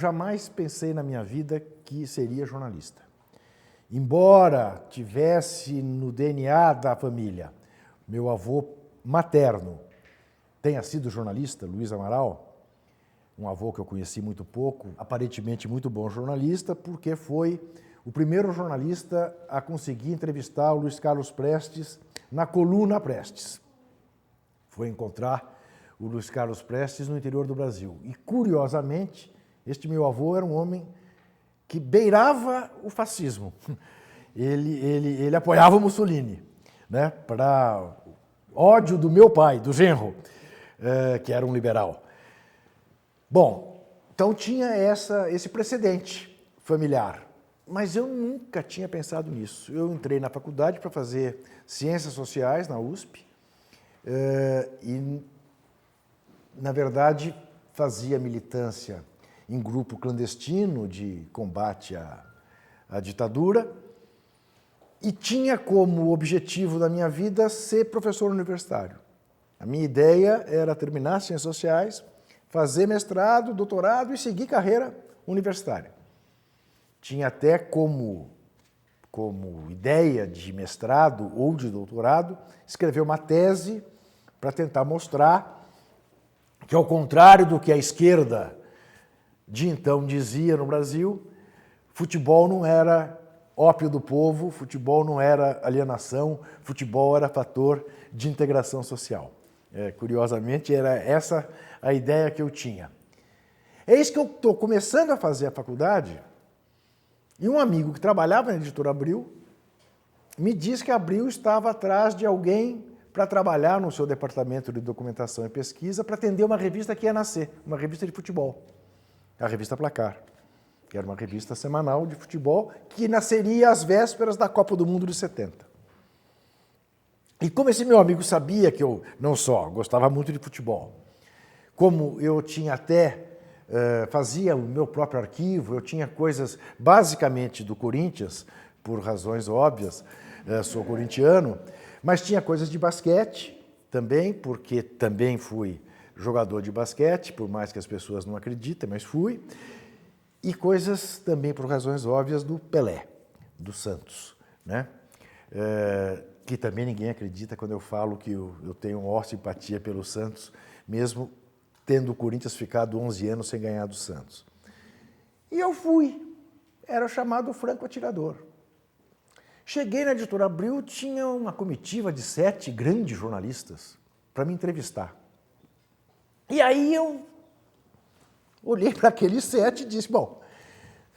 jamais pensei na minha vida que seria jornalista. Embora tivesse no DNA da família, meu avô materno tenha sido jornalista, Luiz Amaral, um avô que eu conheci muito pouco, aparentemente muito bom jornalista, porque foi o primeiro jornalista a conseguir entrevistar o Luiz Carlos Prestes na coluna Prestes. Foi encontrar o Luiz Carlos Prestes no interior do Brasil. E, curiosamente, este meu avô era um homem que beirava o fascismo. Ele apoiava Mussolini, né, para ódio do meu pai, do genro, que era um liberal. Bom, então tinha esse precedente familiar, mas eu nunca tinha pensado nisso. Eu entrei na faculdade para fazer Ciências Sociais na USP e, na verdade, fazia militância em grupo clandestino de combate à ditadura e tinha como objetivo da minha vida ser professor universitário. A minha ideia era terminar Ciências Sociais, fazer mestrado, doutorado e seguir carreira universitária. Tinha até como ideia de mestrado ou de doutorado escrever uma tese para tentar mostrar que, ao contrário do que a esquerda de então dizia no Brasil, futebol não era ópio do povo, futebol não era alienação, futebol era fator de integração social. Curiosamente, era essa a ideia que eu tinha. Eis que eu estou começando a fazer a faculdade e um amigo que trabalhava na editora Abril me disse que a Abril estava atrás de alguém para trabalhar no seu departamento de documentação e pesquisa para atender uma revista que ia nascer, uma revista de futebol, a revista Placar, que era uma revista semanal de futebol que nasceria às vésperas da Copa do Mundo de 70. E como esse meu amigo sabia que eu não só gostava muito de futebol, como eu tinha até, fazia o meu próprio arquivo, eu tinha coisas basicamente do Corinthians, por razões óbvias, sou corintiano, mas tinha coisas de basquete também, porque também fui jogador de basquete, por mais que as pessoas não acreditem, mas fui, e coisas também por razões óbvias do Pelé, do Santos, né? Que também ninguém acredita quando eu falo que eu tenho uma maior simpatia pelo Santos, mesmo tendo o Corinthians ficado 11 anos sem ganhar do Santos. E eu fui, era chamado franco atirador. Cheguei na editora Abril, tinha uma comitiva de 7 grandes jornalistas para me entrevistar. E aí eu olhei para aqueles 7 e disse, bom,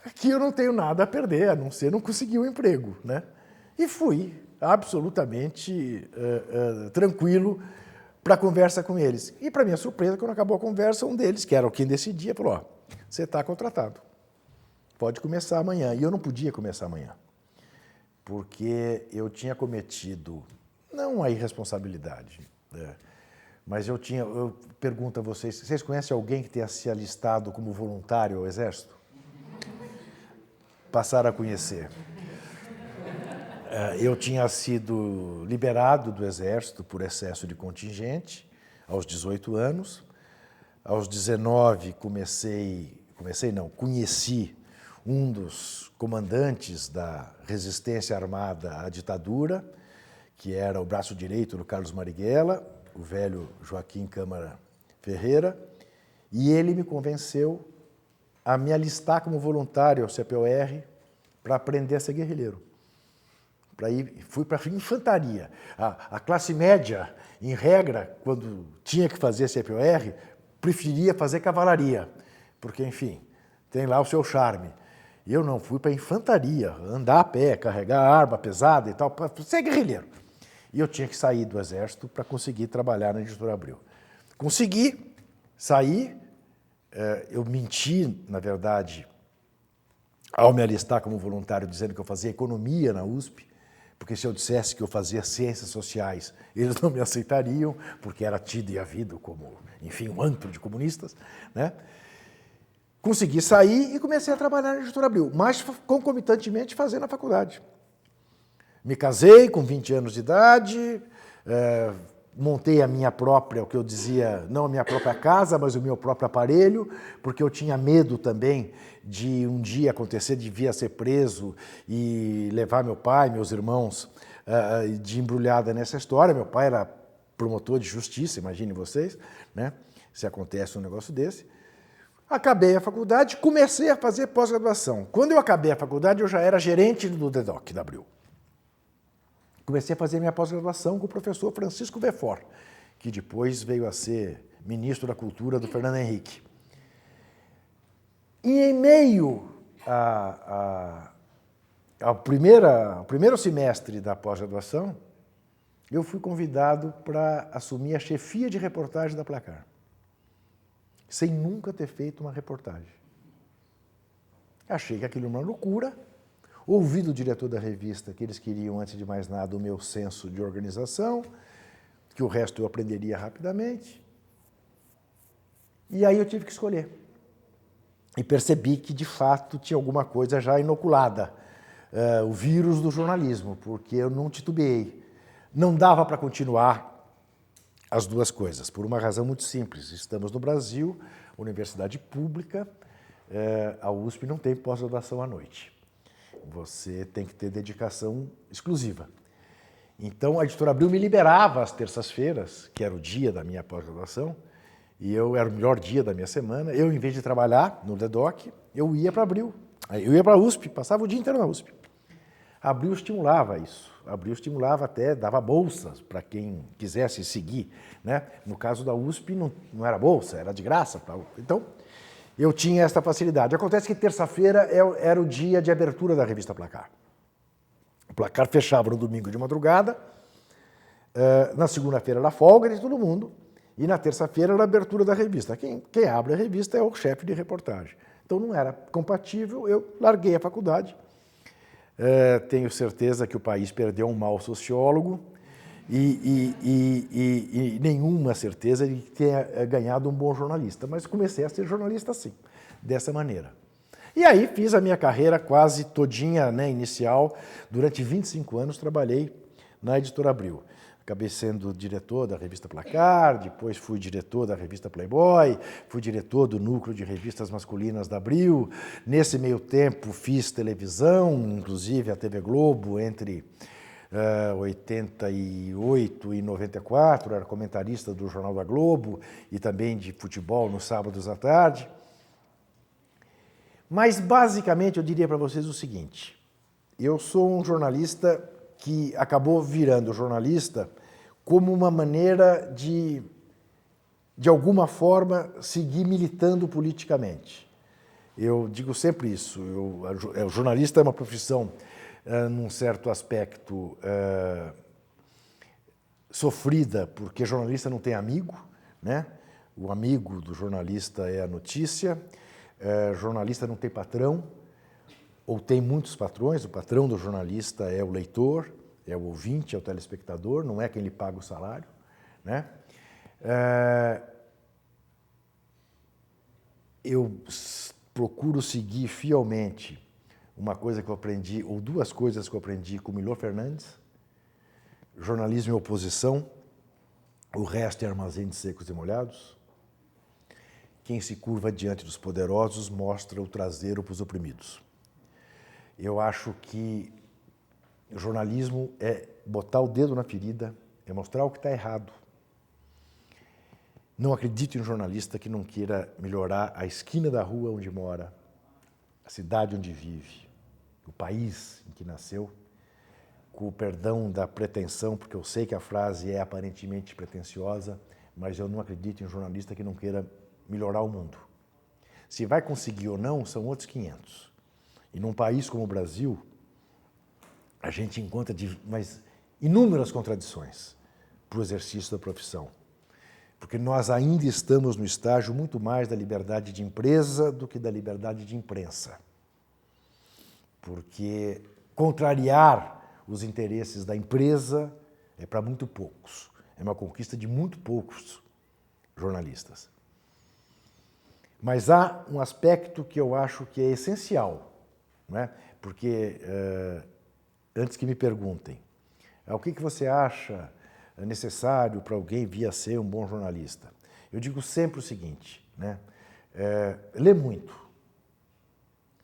aqui eu não tenho nada a perder, a não ser não conseguir um emprego, né? E fui absolutamente tranquilo para a conversa com eles. E, para minha surpresa, quando acabou a conversa, um deles, que era quem decidia, falou, ó, você está contratado, pode começar amanhã. E eu não podia começar amanhã, porque eu tinha cometido, não a irresponsabilidade, mas eu pergunto a vocês conhecem alguém que tenha se alistado como voluntário ao Exército? Passaram a conhecer. Eu tinha sido liberado do Exército por excesso de contingente aos 18 anos. Aos 19 conheci um dos comandantes da resistência armada à ditadura, que era o braço direito do Carlos Marighella, o velho Joaquim Câmara Ferreira, e ele me convenceu a me alistar como voluntário ao CPOR para aprender a ser guerrilheiro. Fui para a infantaria. A classe média, em regra, quando tinha que fazer CPOR, preferia fazer cavalaria, porque, enfim, tem lá o seu charme. E eu não, fui para a infantaria, andar a pé, carregar arma pesada e tal, para ser guerrilheiro. E eu tinha que sair do Exército para conseguir trabalhar na editora Abril. Consegui sair, eu menti, na verdade, ao me alistar como voluntário, dizendo que eu fazia economia na USP, porque se eu dissesse que eu fazia ciências sociais, eles não me aceitariam, porque era tido e havido como, enfim, um antro de comunistas, né? Consegui sair e comecei a trabalhar na editora Abril, mas concomitantemente fazendo a faculdade. Me casei com 20 anos de idade, montei a minha própria, o que eu dizia, não a minha própria casa, mas o meu próprio aparelho, porque eu tinha medo também de um dia acontecer, de vir a ser preso e levar meu pai, meus irmãos, de embrulhada nessa história. Meu pai era promotor de justiça, imaginem vocês, né? Se acontece um negócio desse. Acabei a faculdade, comecei a fazer pós-graduação. Quando eu acabei a faculdade, eu já era gerente do DEDOC da Abril. Comecei a fazer minha pós-graduação com o professor Francisco Vefort, que depois veio a ser ministro da Cultura do Fernando Henrique. E em meio ao primeiro semestre da pós-graduação, eu fui convidado para assumir a chefia de reportagem da Placar, sem nunca ter feito uma reportagem. Achei que aquilo era uma loucura. Ouvi do diretor da revista que eles queriam, antes de mais nada, o meu senso de organização, que o resto eu aprenderia rapidamente. E aí eu tive que escolher. E percebi que, de fato, tinha alguma coisa já inoculada, o vírus do jornalismo, porque eu não titubeei. Não dava para continuar as duas coisas, por uma razão muito simples. Estamos no Brasil, universidade pública, a USP não tem pós-graduação à noite. Você tem que ter dedicação exclusiva. Então, a Editora Abril me liberava às terças-feiras, que era o dia da minha pós-graduação, e era o melhor dia da minha semana. Eu, em vez de trabalhar no DEDOC, eu ia para Abril. Eu ia para a USP, passava o dia inteiro na USP. A Abril estimulava isso. A Abril estimulava até, dava bolsas para quem quisesse seguir, né? No caso da USP, não era bolsa, era de graça. Então, eu tinha essa facilidade. Acontece que terça-feira era o dia de abertura da revista Placar. O Placar fechava no domingo de madrugada, na segunda-feira era folga de todo mundo, e na terça-feira era a abertura da revista. Quem abre a revista é o chefe de reportagem. Então não era compatível, eu larguei a faculdade. Tenho certeza que o país perdeu um mau sociólogo e nenhuma certeza de ter ganhado um bom jornalista. Mas comecei a ser jornalista assim, dessa maneira. E aí fiz a minha carreira quase todinha, né, inicial. Durante 25 anos trabalhei na Editora Abril. Acabei sendo diretor da revista Placar, depois fui diretor da revista Playboy, fui diretor do núcleo de revistas masculinas da Abril. Nesse meio tempo fiz televisão, inclusive a TV Globo, entre 88 e 94, era comentarista do Jornal da Globo e também de futebol nos sábados à tarde. Mas, basicamente, eu diria para vocês o seguinte: eu sou um jornalista que acabou virando jornalista como uma maneira de alguma forma, seguir militando politicamente. Eu digo sempre isso. O jornalista é uma profissão, num certo aspecto, sofrida, porque jornalista não tem amigo, né? O amigo do jornalista é a notícia. Jornalista não tem patrão, ou tem muitos patrões. O patrão do jornalista é o leitor, é o ouvinte, é o telespectador, não é quem lhe paga o salário, né? Eu procuro seguir fielmente uma coisa que eu aprendi, ou duas coisas que eu aprendi com Milor Fernandes: jornalismo e oposição, o resto é armazém de secos e molhados. Quem se curva diante dos poderosos mostra o traseiro para os oprimidos. Eu acho que o jornalismo é botar o dedo na ferida, é mostrar o que está errado. Não acredito em um jornalista que não queira melhorar a esquina da rua onde mora, a cidade onde vive, o país em que nasceu, com o perdão da pretensão, porque eu sei que a frase é aparentemente pretensiosa, mas eu não acredito em um jornalista que não queira melhorar o mundo. Se vai conseguir ou não, são outros 500. E num país como o Brasil, a gente encontra inúmeras contradições para o exercício da profissão. Porque nós ainda estamos no estágio muito mais da liberdade de empresa do que da liberdade de imprensa. Porque contrariar os interesses da empresa é para muito poucos. É uma conquista de muito poucos jornalistas. Mas há um aspecto que eu acho que é essencial, né? Porque, antes que me perguntem, o que você acha necessário para alguém vir a ser um bom jornalista? Eu digo sempre o seguinte, né? Lê muito.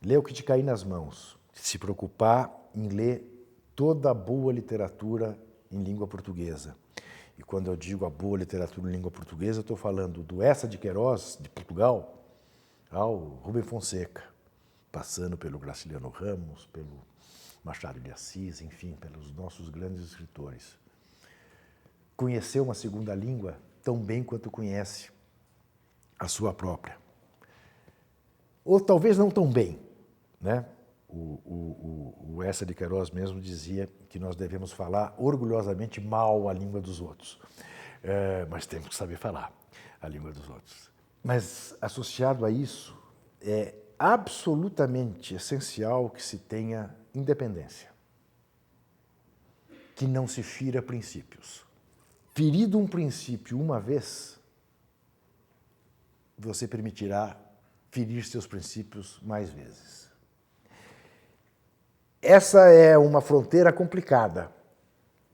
Lê o que te cair nas mãos. Se preocupar em ler toda a boa literatura em língua portuguesa. E quando eu digo a boa literatura em língua portuguesa, eu estou falando do Eça de Queiroz, de Portugal, ao Rubem Fonseca, passando pelo Graciliano Ramos, pelo Machado de Assis, enfim, pelos nossos grandes escritores. Conhecer uma segunda língua tão bem quanto conhece a sua própria. Ou talvez não tão bem, né? O Eça de Queiroz mesmo dizia que nós devemos falar orgulhosamente mal a língua dos outros, mas temos que saber falar a língua dos outros. Mas associado a isso, é absolutamente essencial que se tenha independência, que não se fira princípios. Ferido um princípio uma vez, você permitirá ferir seus princípios mais vezes. Essa é uma fronteira complicada,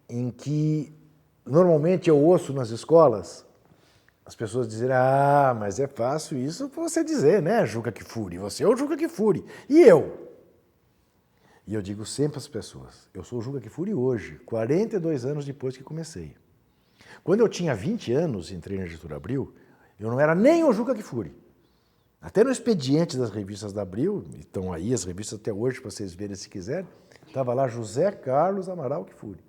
em que normalmente eu ouço nas escolas as pessoas dizerem: ah, mas é fácil isso para você dizer, né, Juca Kfouri? Você é o Juca Kfouri. E eu? E eu digo sempre às pessoas: eu sou o Juca Kfouri hoje, 42 anos depois que comecei. Quando eu tinha 20 anos e entrei na Editora Abril, eu não era nem o Juca Kfouri. Até no expediente das revistas da Abril, estão aí as revistas até hoje para vocês verem se quiserem, estava lá José Carlos Amaral Kfouri.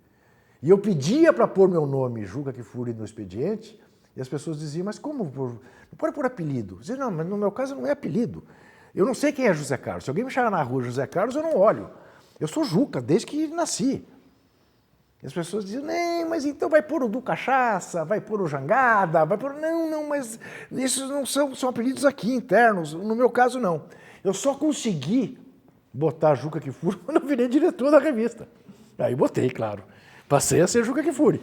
E eu pedia para pôr meu nome, Juca Kfouri, no expediente, e as pessoas diziam: mas como? Não pode pôr apelido. Eu dizia: não, mas no meu caso não é apelido. Eu não sei quem é José Carlos. Se alguém me chamar na rua José Carlos, eu não olho. Eu sou Juca, desde que nasci. E as pessoas diziam: nem, mas então vai pôr o do Cachaça, vai pôr o Jangada, vai pôr... Não, mas esses não são apelidos aqui internos. No meu caso, não. Eu só consegui botar Juca Kfouri quando eu virei diretor da revista. Aí botei, claro. Passei a ser Juca Kfouri,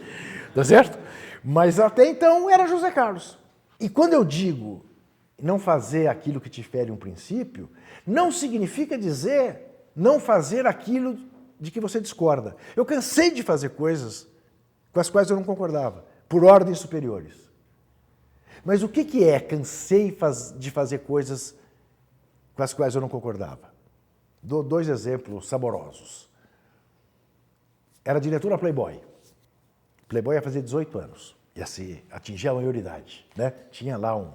tá certo? Mas até então era José Carlos. E quando eu digo não fazer aquilo que te fere um princípio, não significa dizer não fazer aquilo de que você discorda. Eu cansei de fazer coisas com as quais eu não concordava, por ordens superiores. Mas o que é cansei de fazer coisas com as quais eu não concordava? Dou 2 exemplos saborosos. Era diretora Playboy. Playboy ia fazer 18 anos, ia atingir a maioridade, né? Tinha lá um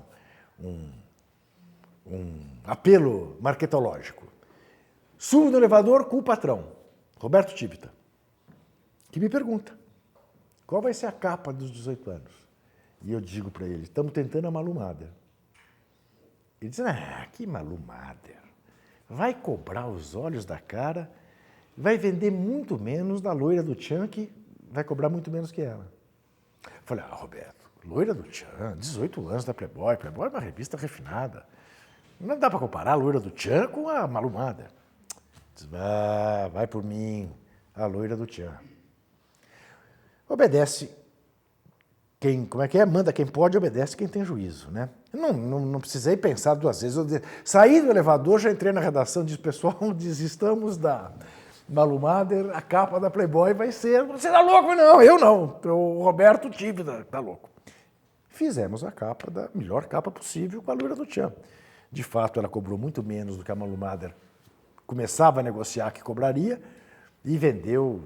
apelo marketológico. Subo no elevador com o patrão, Roberto Tibita, que me pergunta: qual vai ser a capa dos 18 anos? E eu digo para ele: estamos tentando a Malu Mader. Ele diz: ah, que Malu Mader? Vai cobrar os olhos da cara, vai vender muito menos da loira do Tchan, que vai cobrar muito menos que ela. Eu falei: ah, Roberto, loira do Tchan, 18 anos da Playboy, Playboy é uma revista refinada. Não dá para comparar a loira do Tchan com a Malu Mader. Diz: vai por mim, a loira do Tchan. Obedece quem, como é que é? Manda quem pode, obedece quem tem juízo, né? Eu não precisei pensar 2 vezes. Eu saí do elevador, já entrei na redação, disse: pessoal, desistamos da Malu Mader, a capa da Playboy vai ser... Você tá louco? Não, eu não. O Roberto Tibita tá louco. Fizemos a capa, da melhor capa possível, com a loira do Tchan. De fato, ela cobrou muito menos do que a Malu Mader começava a negociar que cobraria e vendeu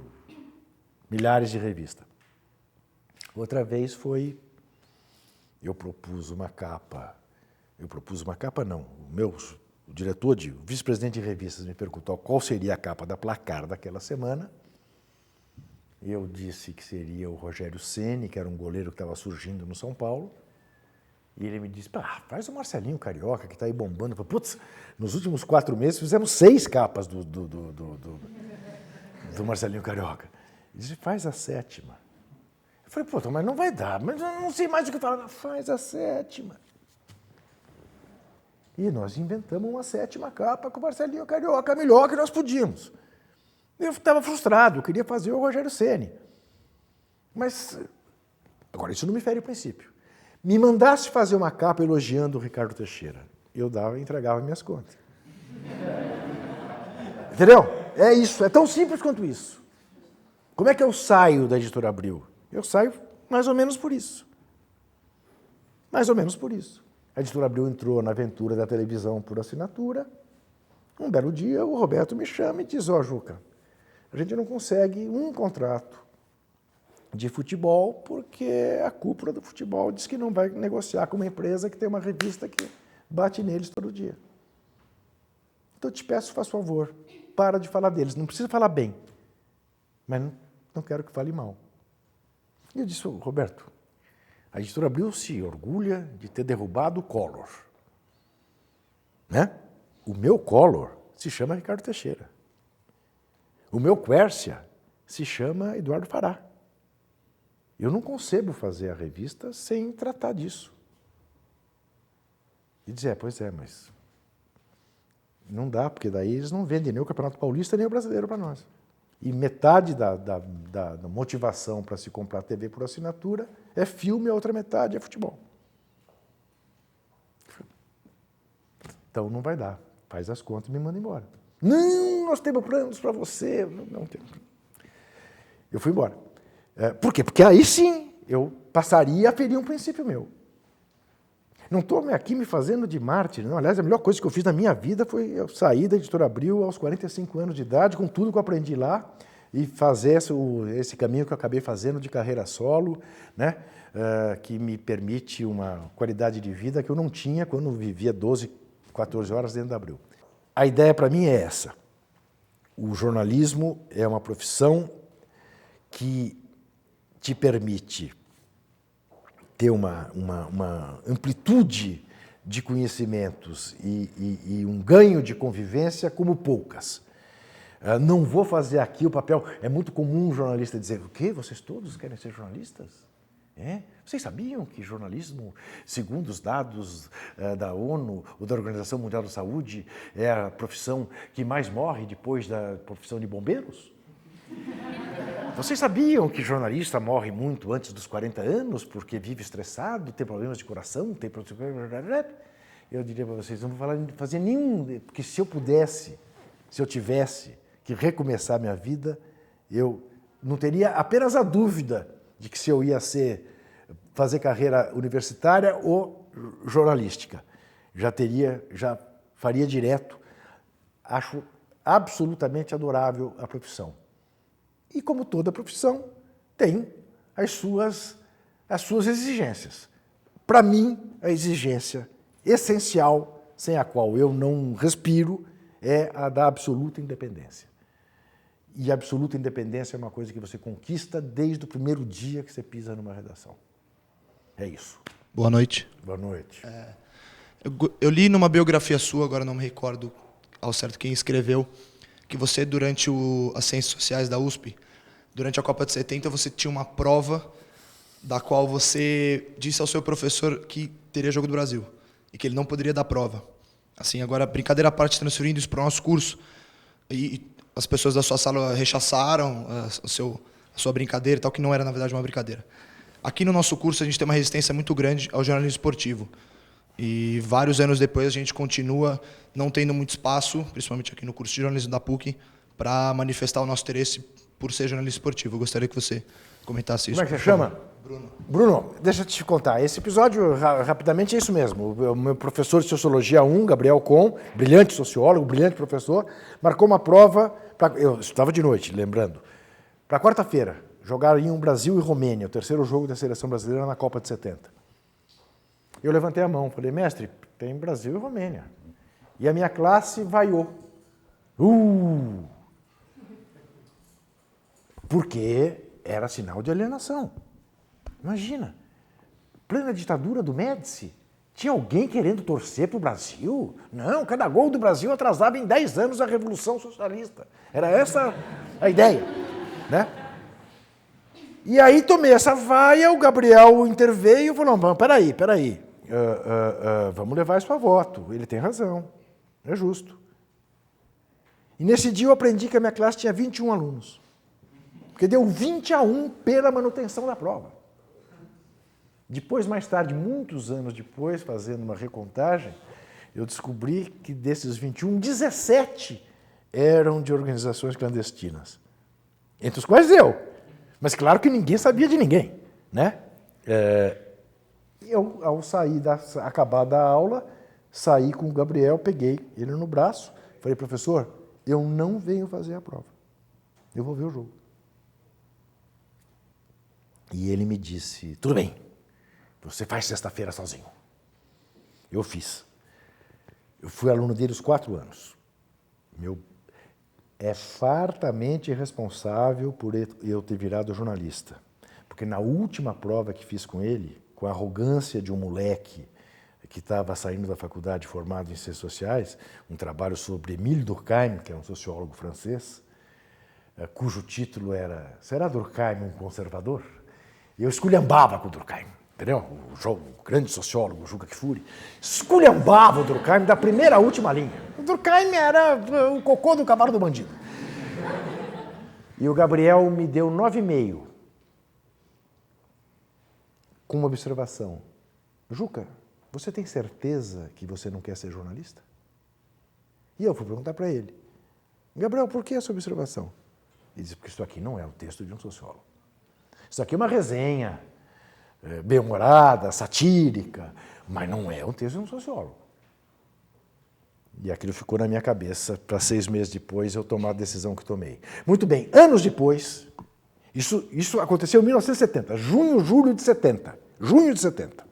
milhares de revistas. Outra vez eu propus uma capa não, o diretor, o vice-presidente de revistas me perguntou qual seria a capa da Placar daquela semana. Eu disse que seria o Rogério Ceni, que era um goleiro que estava surgindo no São Paulo. E ele me disse: faz o Marcelinho Carioca, que está aí bombando. Eu falei: putz, nos últimos 4 meses fizemos 6 capas do Marcelinho Carioca. Ele disse: faz a 7ª. Eu falei: puta, mas não vai dar, mas eu não sei mais o que falar. Faz a 7ª. E nós inventamos uma 7ª capa com o Marcelinho Carioca, a melhor que nós podíamos. Eu estava frustrado, eu queria fazer o Rogério Ceni. Mas, agora, isso não me fere o princípio. Me mandasse fazer uma capa elogiando o Ricardo Teixeira, eu entregava minhas contas. Entendeu? É isso, é tão simples quanto isso. Como é que eu saio da Editora Abril? Eu saio mais ou menos por isso. Mais ou menos por isso. A Editora Abril entrou na aventura da televisão por assinatura. Um belo dia, o Roberto me chama e diz, ó, Juca, a gente não consegue um contrato de futebol porque a cúpula do futebol diz que não vai negociar com uma empresa que tem uma revista que bate neles todo dia. Então, eu te peço, faz favor, para de falar deles. Não precisa falar bem, mas não quero que fale mal. E eu disse, Roberto, a Editora Abril se orgulha de ter derrubado o Collor. Né? O meu Collor se chama Ricardo Teixeira. O meu Quércia se chama Eduardo Fará. Eu não concebo fazer a revista sem tratar disso. E dizer, pois é, mas não dá, porque daí eles não vendem nem o Campeonato Paulista nem o Brasileiro para nós. E metade da motivação para se comprar TV por assinatura é filme, a outra metade é futebol. Então não vai dar. Faz as contas e me manda embora. Não, nós temos planos para você. Não tem. Eu fui embora. Por quê? Porque aí sim eu passaria a ferir um princípio meu. Não estou aqui me fazendo de mártir, não. Aliás, a melhor coisa que eu fiz na minha vida foi eu sair da Editora Abril aos 45 anos de idade, com tudo que eu aprendi lá, e fazer esse caminho que eu acabei fazendo de carreira solo, né? Que me permite uma qualidade de vida que eu não tinha quando vivia 12, 14 horas dentro da Abril. A ideia para mim é essa. O jornalismo é uma profissão que te permite ter uma amplitude de conhecimentos e um ganho de convivência como poucas. Não vou fazer aqui o papel... É muito comum um jornalista dizer, o quê? Vocês todos querem ser jornalistas? Vocês sabiam que jornalismo, segundo os dados da ONU ou da Organização Mundial da Saúde, é a profissão que mais morre depois da profissão de bombeiros? Vocês sabiam que jornalista morre muito antes dos 40 anos porque vive estressado, tem problemas de coração, tem... Eu diria para vocês, não vou fazer nenhum... Porque se eu pudesse, se eu tivesse que recomeçar minha vida, eu não teria apenas a dúvida de que se eu ia fazer carreira universitária ou jornalística. Já faria direto. Acho absolutamente adorável a profissão. E, como toda profissão, tem as suas exigências. Para mim, a exigência essencial, sem a qual eu não respiro, é a da absoluta independência. E a absoluta independência é uma coisa que você conquista desde o primeiro dia que você pisa numa redação. É isso. Boa noite. Boa noite. Eu li numa biografia sua, agora não me recordo ao certo quem escreveu, que você, durante as Ciências Sociais da USP, durante a Copa de 70, você tinha uma prova da qual você disse ao seu professor que teria jogo do Brasil e que ele não poderia dar prova. Assim, agora, brincadeira à parte, transferindo isso para o nosso curso, e as pessoas da sua sala rechaçaram a sua brincadeira e tal, que não era, na verdade, uma brincadeira. Aqui no nosso curso, a gente tem uma resistência muito grande ao jornalismo esportivo. E vários anos depois, a gente continua não tendo muito espaço, principalmente aqui no curso de jornalismo da PUC, para manifestar o nosso interesse por ser jornalista esportivo. Eu gostaria que você comentasse isso. Como é que você chama? Bruno. Bruno, deixa eu te contar. Esse episódio, rapidamente, é isso mesmo. O meu professor de Sociologia 1, Gabriel Com, brilhante sociólogo, brilhante professor, marcou uma prova, eu estava de noite, lembrando, para quarta-feira, jogariam Brasil e Romênia, o terceiro jogo da seleção brasileira na Copa de 70. Eu levantei a mão, falei, mestre, tem Brasil e Romênia. E a minha classe vaiou. Porque era sinal de alienação. Imagina, plena ditadura do Médici, tinha alguém querendo torcer para o Brasil? Não, cada gol do Brasil atrasava em 10 anos a Revolução Socialista. Era essa a ideia, né? E aí tomei essa vaia, o Gabriel interveio e falou, não, peraí. Vamos levar isso a voto. Ele tem razão, é justo. E nesse dia eu aprendi que a minha classe tinha 21 alunos. Porque deu 20-1 pela manutenção da prova. Depois, mais tarde, muitos anos depois, fazendo uma recontagem, eu descobri que desses 21, 17 eram de organizações clandestinas. Entre os quais eu. Mas claro que ninguém sabia de ninguém. né? Eu, ao sair, acabar da aula, saí com o Gabriel, peguei ele no braço, falei, professor, eu não venho fazer a prova, eu vou ver o jogo. E ele me disse, tudo bem, você faz sexta-feira sozinho. Eu fiz. Eu fui aluno dele os 4 anos. É fartamente responsável por eu ter virado jornalista. Porque na última prova que fiz com ele, com a arrogância de um moleque que estava saindo da faculdade formado em Ciências Sociais, um trabalho sobre Émile Durkheim, que é um sociólogo francês, cujo título era Será Durkheim um conservador? E eu esculhambava com o Durkheim, entendeu? O grande sociólogo, o Juca Kfouri, esculhambava o Durkheim da primeira à última linha. O Durkheim era o cocô do cavalo do bandido. E o Gabriel me deu 9,5, com uma observação. Juca, você tem certeza que você não quer ser jornalista? E eu fui perguntar para ele, Gabriel, por que essa observação? Ele disse, porque isso aqui não é o texto de um sociólogo. Isso aqui é uma resenha bem-humorada, satírica, mas não é um texto de um sociólogo. E aquilo ficou na minha cabeça para 6 meses depois eu tomar a decisão que tomei. Muito bem, anos depois, isso aconteceu em 1970, julho de 70.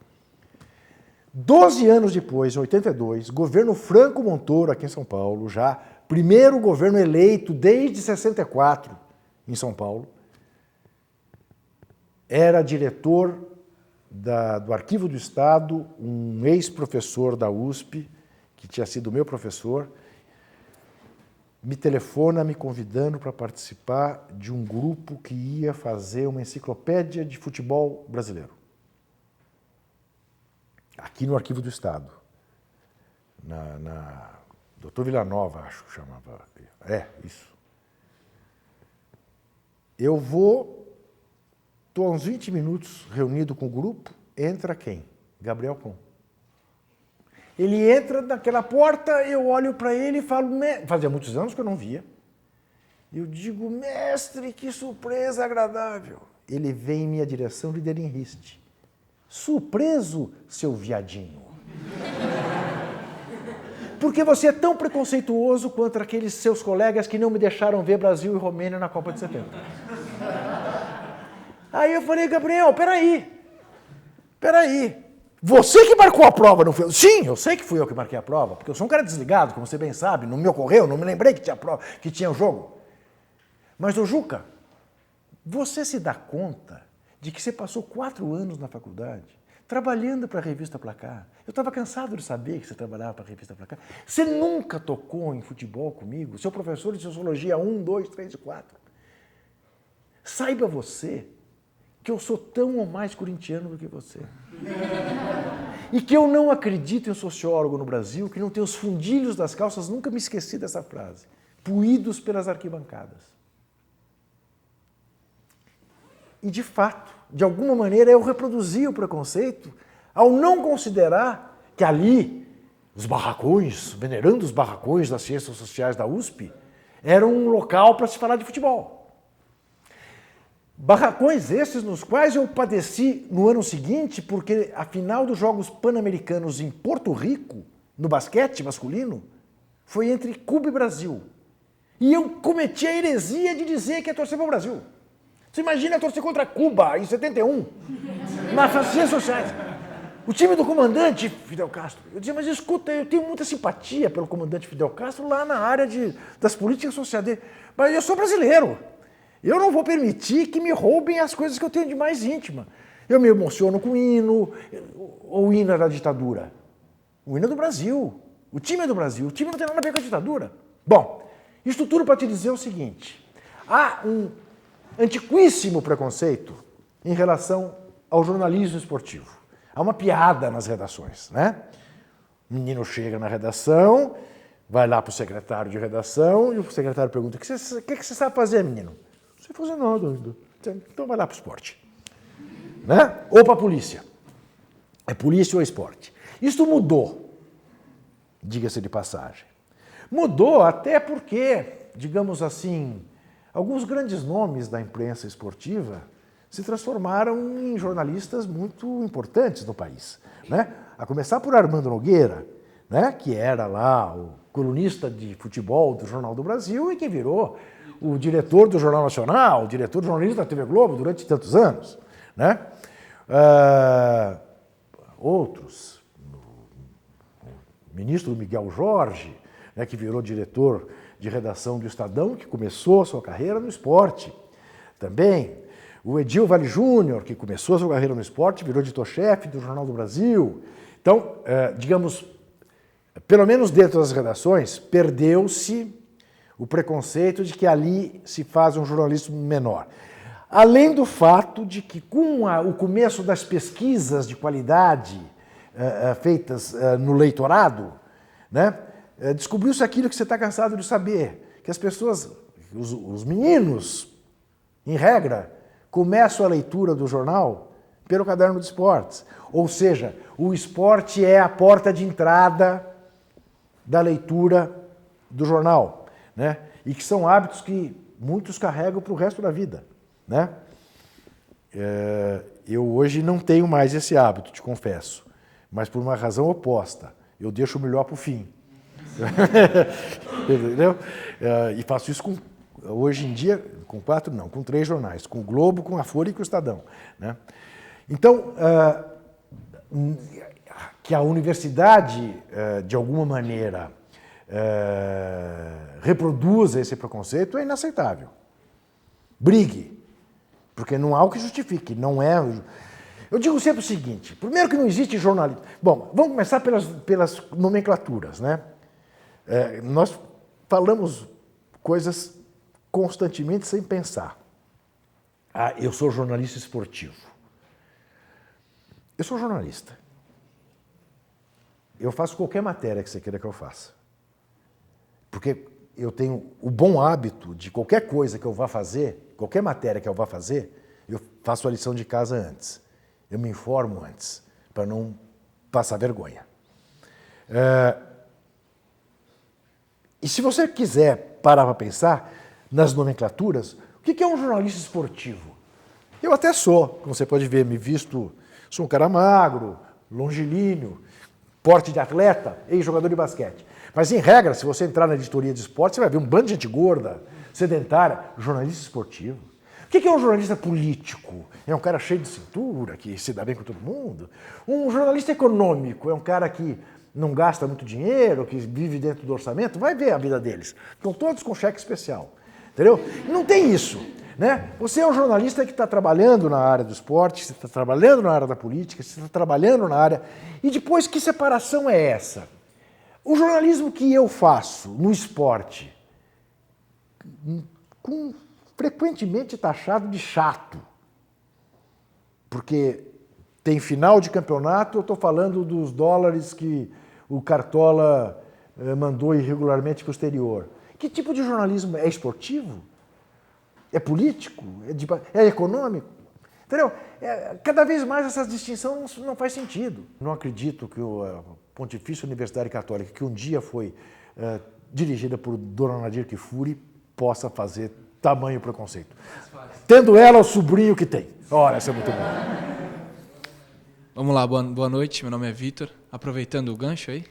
12 anos depois, em 82, governo Franco Montoro aqui em São Paulo, já primeiro governo eleito desde 64 em São Paulo, era diretor do Arquivo do Estado, um ex-professor da USP, que tinha sido meu professor, me telefona me convidando para participar de um grupo que ia fazer uma enciclopédia de futebol brasileiro. Aqui no Arquivo do Estado. Doutor Villanova, acho que chamava. Isso. Eu estou há uns 20 minutos reunido com o grupo, entra quem? Gabriel Pon. Ele entra naquela porta, eu olho para ele e falo, fazia muitos anos que eu não via. Eu digo, mestre, que surpresa agradável. Ele vem em minha direção de Derinriste. Surpreso, seu viadinho. Porque você é tão preconceituoso quanto aqueles seus colegas que não me deixaram ver Brasil e Romênia na Copa de 70. Aí eu falei, Gabriel, peraí. Você que marcou a prova, não foi eu? Sim, eu sei que fui eu que marquei a prova, porque eu sou um cara desligado, como você bem sabe, não me ocorreu, não me lembrei que tinha prova, que tinha o jogo. Mas, ô Juca, você se dá conta de que você passou 4 anos na faculdade, trabalhando para a revista Placar. Eu estava cansado de saber que você trabalhava para a revista Placar. Você nunca tocou em futebol comigo, seu professor de Sociologia 1, 2, 3 e 4. Saiba você que eu sou tão ou mais corintiano do que você. E que eu não acredito em um sociólogo no Brasil que não tem os fundilhos das calças, nunca me esqueci dessa frase, puídos pelas arquibancadas. E, de fato, de alguma maneira, eu reproduzi o preconceito ao não considerar que ali, os barracões, venerando os barracões das ciências sociais da USP, era um local para se falar de futebol. Barracões esses nos quais eu padeci no ano seguinte, porque a final dos Jogos Pan-Americanos em Porto Rico, no basquete masculino, foi entre Cuba e Brasil. E eu cometi a heresia de dizer que ia torcer para o Brasil. Você imagina torcer contra Cuba em 71, nas ciências sociais. O time do comandante Fidel Castro. Eu dizia, mas escuta, eu tenho muita simpatia pelo comandante Fidel Castro lá na área das políticas sociais dele. Mas eu sou brasileiro. Eu não vou permitir que me roubem as coisas que eu tenho de mais íntima. Eu me emociono com o hino, ou o hino é da ditadura. O hino é do Brasil. O time é do Brasil. O time não tem nada a ver com a ditadura. Bom, isso tudo para te dizer o seguinte. Há um antiquíssimo preconceito em relação ao jornalismo esportivo. Há uma piada nas redações, né? O menino chega na redação, vai lá para o secretário de redação e o secretário pergunta, o que você sabe fazer, menino? Não sei fazer nada ainda. Então vai lá para o esporte. Né? Ou para a polícia. É polícia ou esporte. Isso mudou, diga-se de passagem. Mudou até porque, digamos assim, alguns grandes nomes da imprensa esportiva se transformaram em jornalistas muito importantes no país, né? A começar por Armando Nogueira, né? Que era lá o colunista de futebol do Jornal do Brasil e que virou o diretor do Jornal Nacional, o diretor de jornalismo da TV Globo durante tantos anos, né? Outros, o ministro Miguel Jorge, né, que virou diretor de redação do Estadão, que começou a sua carreira no esporte. Também o Edil Vale Júnior, que começou a sua carreira no esporte, virou editor-chefe do Jornal do Brasil. Então, digamos, pelo menos dentro das redações, perdeu-se o preconceito de que ali se faz um jornalismo menor. Além do fato de que, com o começo das pesquisas de qualidade feitas no leitorado, né, descobriu-se aquilo que você está cansado de saber, que as pessoas, os meninos, em regra, começam a leitura do jornal pelo caderno de esportes. Ou seja, o esporte é a porta de entrada da leitura do jornal, né? E que são hábitos que muitos carregam para o resto da vida, né? Eu hoje não tenho mais esse hábito, te confesso, mas por uma razão oposta. Eu deixo o melhor para o fim. Entendeu? E faço isso hoje em dia com 4 não, com 3 jornais, com o Globo, com a Folha e com o Estadão, né? Então, que a universidade, de alguma maneira, reproduza esse preconceito é inaceitável. Brigue, porque não há o que justifique, não é... Eu digo sempre o seguinte, primeiro que não existe jornalismo... Bom, vamos começar pelas nomenclaturas, né? Nós falamos coisas constantemente sem pensar. Eu sou jornalista esportivo. Eu sou jornalista. Eu faço qualquer matéria que você queira que eu faça. Porque eu tenho o bom hábito de qualquer coisa que eu vá fazer, qualquer matéria que eu vá fazer, eu faço a lição de casa antes. Eu me informo antes, para não passar vergonha. E se você quiser parar para pensar nas nomenclaturas, o que é um jornalista esportivo? Eu até sou, como você pode ver, me visto, sou um cara magro, longilíneo, porte de atleta, ex-jogador de basquete. Mas, em regra, se você entrar na editoria de esporte, você vai ver um bando de gente gorda, sedentária, jornalista esportivo. O que é um jornalista político? É um cara cheio de cintura, que se dá bem com todo mundo? Um jornalista econômico é um cara que não gasta muito dinheiro, que vive dentro do orçamento? Vai ver a vida deles. Estão todos com cheque especial. Entendeu? Não tem isso, né? Você é um jornalista que está trabalhando na área do esporte, você está trabalhando na área da política, você está trabalhando na área... E depois, que separação é essa? O jornalismo que eu faço no esporte, frequentemente taxado de chato, porque tem final de campeonato, eu estou falando dos dólares que o Cartola mandou irregularmente para o exterior. Que tipo de jornalismo? É esportivo? É político? É econômico? Entendeu? Cada vez mais essa distinção não faz sentido. Não acredito que a Pontifícia Universidade Católica, que um dia foi dirigida por Dona Nadir Kfouri, possa fazer tamanho preconceito. Tendo ela o sobrinho que tem. Olha, isso é muito bom. Vamos lá, boa noite, meu nome é Vitor. Aproveitando o gancho aí,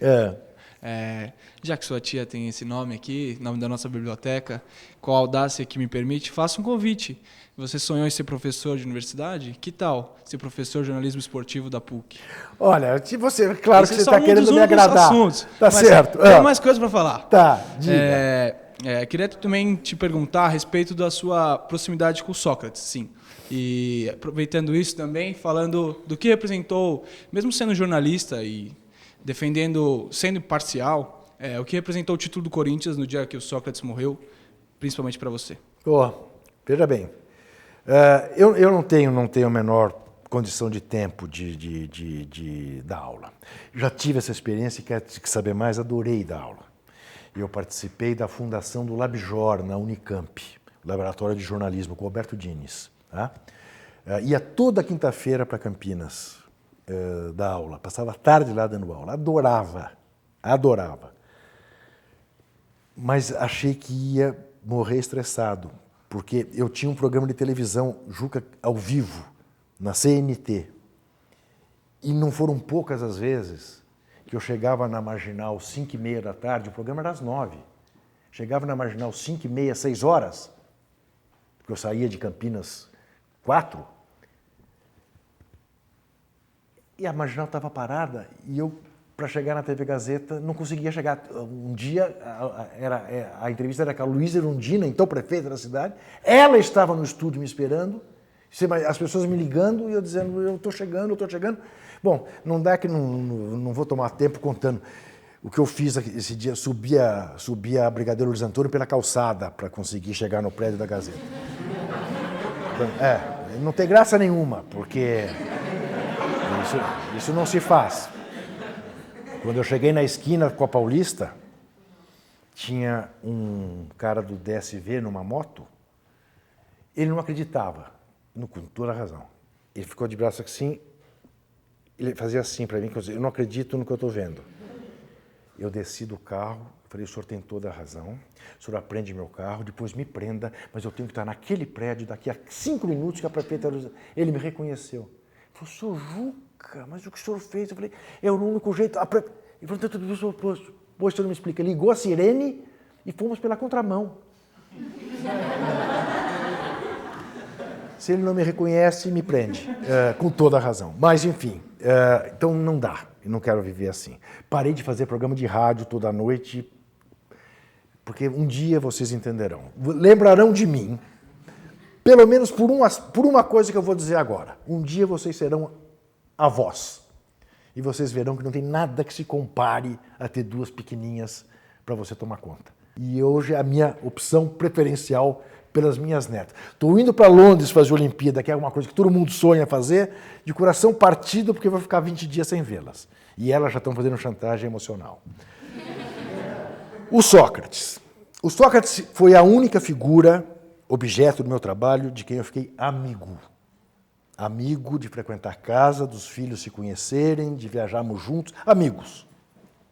já que sua tia tem esse nome aqui, nome da nossa biblioteca, com a audácia que me permite, faça um convite. Você sonhou em ser professor de universidade? Que tal ser professor de jornalismo esportivo da PUC? Olha, se você, claro Esse que você está querendo me agradar. Assuntos, Tá certo. Tem mais coisas para falar. Tá, diga. Queria também te perguntar a respeito da sua proximidade com Sócrates, sim. E aproveitando isso também, falando do que representou, mesmo sendo jornalista e defendendo, sendo imparcial, o que representou o título do Corinthians no dia que o Sócrates morreu, principalmente para você. Veja bem, eu não tenho a menor condição de tempo de dar aula. Já tive essa experiência e quero saber mais, adorei dar aula. Eu participei da fundação do LabJor, na Unicamp, Laboratório de Jornalismo, com Roberto Diniz. Tá? Ia toda quinta-feira para Campinas dar aula, passava a tarde lá dando aula, adorava. Mas achei que ia morrer estressado, porque eu tinha um programa de televisão, Juca, ao vivo, na CNT. E não foram poucas as vezes que eu chegava na Marginal 5h30 da tarde, o programa era às 9h. Chegava na Marginal 5h30, 6 horas, porque eu saía de Campinas 4, e a Marginal estava parada, e eu, para chegar na TV Gazeta, não conseguia chegar. Um dia, a entrevista era com a Luísa Erundina, então prefeita da cidade, ela estava no estúdio me esperando, as pessoas me ligando e eu dizendo, eu estou chegando, eu estou chegando. Bom, não dá que não vou tomar tempo contando o que eu fiz esse dia, subia a Brigadeiro Luiz Antônio pela calçada para conseguir chegar no prédio da Gazeta. Não tem graça nenhuma, porque isso não se faz. Quando eu cheguei na esquina com a Paulista, tinha um cara do DSV numa moto, ele não acreditava, com toda a razão. Ele ficou de braço assim, ele fazia assim para mim, eu não acredito no que eu estou vendo. Eu desci do carro, falei, o senhor tem toda a razão, o senhor aprende meu carro, depois me prenda, mas eu tenho que estar naquele prédio daqui a 5 minutos que a prefeita... Ele me reconheceu. Ele falou, senhor Juca, mas o que o senhor fez? Eu falei, é o único jeito... Ele falou, pois o senhor não me explica. Ligou a sirene e fomos pela contramão. Se ele não me reconhece, me prende, com toda a razão. Mas, enfim, então não dá. Eu não quero viver assim. Parei de fazer programa de rádio toda noite, porque um dia vocês entenderão. Lembrarão de mim, pelo menos por uma coisa que eu vou dizer agora. Um dia vocês serão avós. E vocês verão que não tem nada que se compare a ter 2 pequeninhas para você tomar conta. E hoje é a minha opção preferencial pelas minhas netas. Estou indo para Londres fazer Olimpíada, que é uma coisa que todo mundo sonha fazer, de coração partido, porque vou ficar 20 dias sem vê-las. E elas já estão fazendo chantagem emocional. O Sócrates. O Sócrates foi a única figura, objeto do meu trabalho, de quem eu fiquei amigo. Amigo de frequentar a casa, dos filhos se conhecerem, de viajarmos juntos. Amigos.